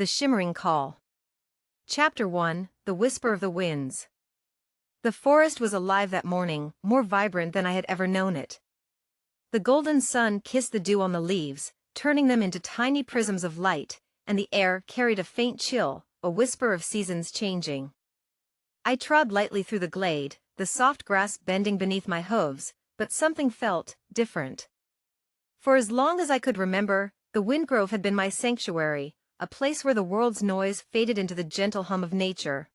The Shimmering Call. Chapter 1, The Whisper of the Winds. The forest was alive that morning, more vibrant than I had ever known it. The golden sun kissed the dew on the leaves, turning them into tiny prisms of light, and the air carried a faint chill, a whisper of seasons changing. I trod lightly through the glade, the soft grass bending beneath my hooves, but something felt different. For as long as I could remember, the windgrove had been my sanctuary, a place where the world's noise faded into the gentle hum of nature.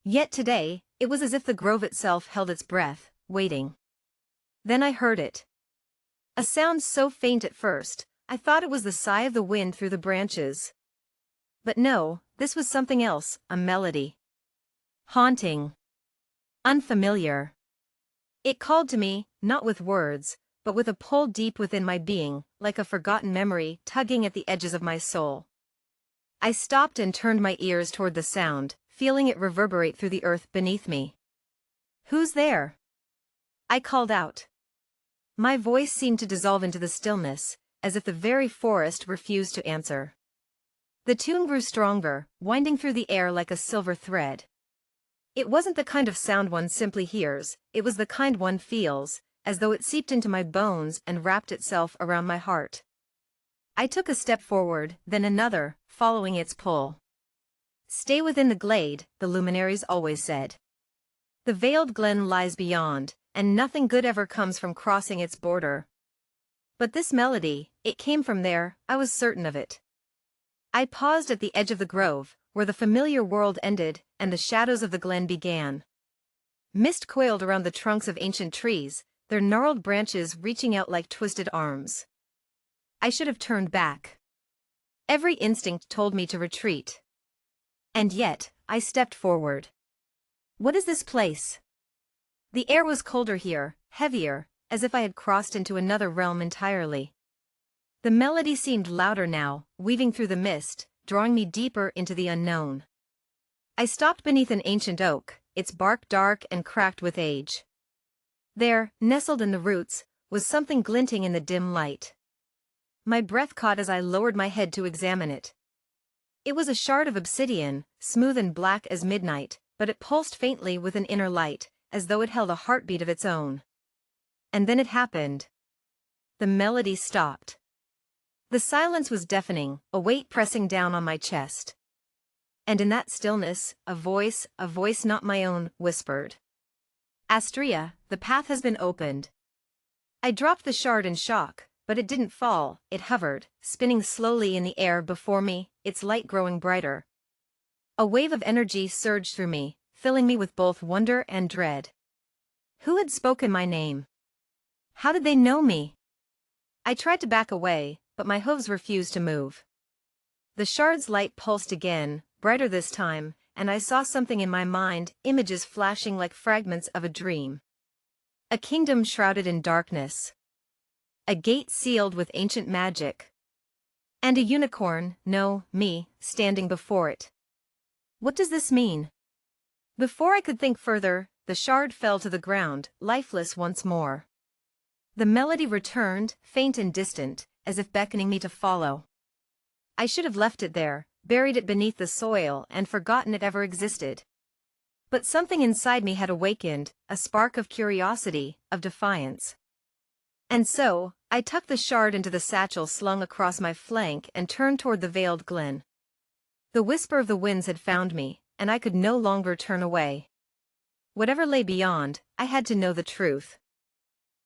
Yet today, it was as if the grove itself held its breath, waiting. Then I heard it. A sound so faint at first, I thought it was the sigh of the wind through the branches. But no, this was something else, a melody. Haunting. Unfamiliar. It called to me, not with words, but with a pull deep within my being, like a forgotten memory tugging at the edges of my soul. I stopped and turned my ears toward the sound, feeling it reverberate through the earth beneath me. "Who's there?" I called out. My voice seemed to dissolve into the stillness, as if the very forest refused to answer. The tune grew stronger, winding through the air like a silver thread. It wasn't the kind of sound one simply hears, it was the kind one feels, as though it seeped into my bones and wrapped itself around my heart. I took a step forward, then another, following its pull. "Stay within the glade," the luminaries always said. "The Veiled Glen lies beyond, and nothing good ever comes from crossing its border." But this melody, it came from there, I was certain of it. I paused at the edge of the grove, where the familiar world ended, and the shadows of the glen began. Mist coiled around the trunks of ancient trees, their gnarled branches reaching out like twisted arms. I should have turned back. Every instinct told me to retreat. And yet, I stepped forward. What is this place? The air was colder here, heavier, as if I had crossed into another realm entirely. The melody seemed louder now, weaving through the mist, drawing me deeper into the unknown. I stopped beneath an ancient oak, its bark dark and cracked with age. There, nestled in the roots, was something glinting in the dim light. My breath caught as I lowered my head to examine it. It was a shard of obsidian, smooth and black as midnight, but it pulsed faintly with an inner light, as though it held a heartbeat of its own. And then it happened. The melody stopped. The silence was deafening, a weight pressing down on my chest. And in that stillness, a voice not my own, whispered. "Astraea, the path has been opened." I dropped the shard in shock, but it didn't fall, it hovered, spinning slowly in the air before me, its light growing brighter. A wave of energy surged through me, filling me with both wonder and dread. Who had spoken my name? How did they know me? I tried to back away, but my hooves refused to move. The shard's light pulsed again, brighter this time, and I saw something in my mind, images flashing like fragments of a dream. A kingdom shrouded in darkness. A gate sealed with ancient magic. And a unicorn, no, me, standing before it. What does this mean? Before I could think further, the shard fell to the ground, lifeless once more. The melody returned, faint and distant, as if beckoning me to follow. I should have left it there, buried it beneath the soil, and forgotten it ever existed. But something inside me had awakened, a spark of curiosity, of defiance. And so, I tucked the shard into the satchel slung across my flank and turned toward the Veiled Glen. The whisper of the winds had found me, and I could no longer turn away. Whatever lay beyond, I had to know the truth.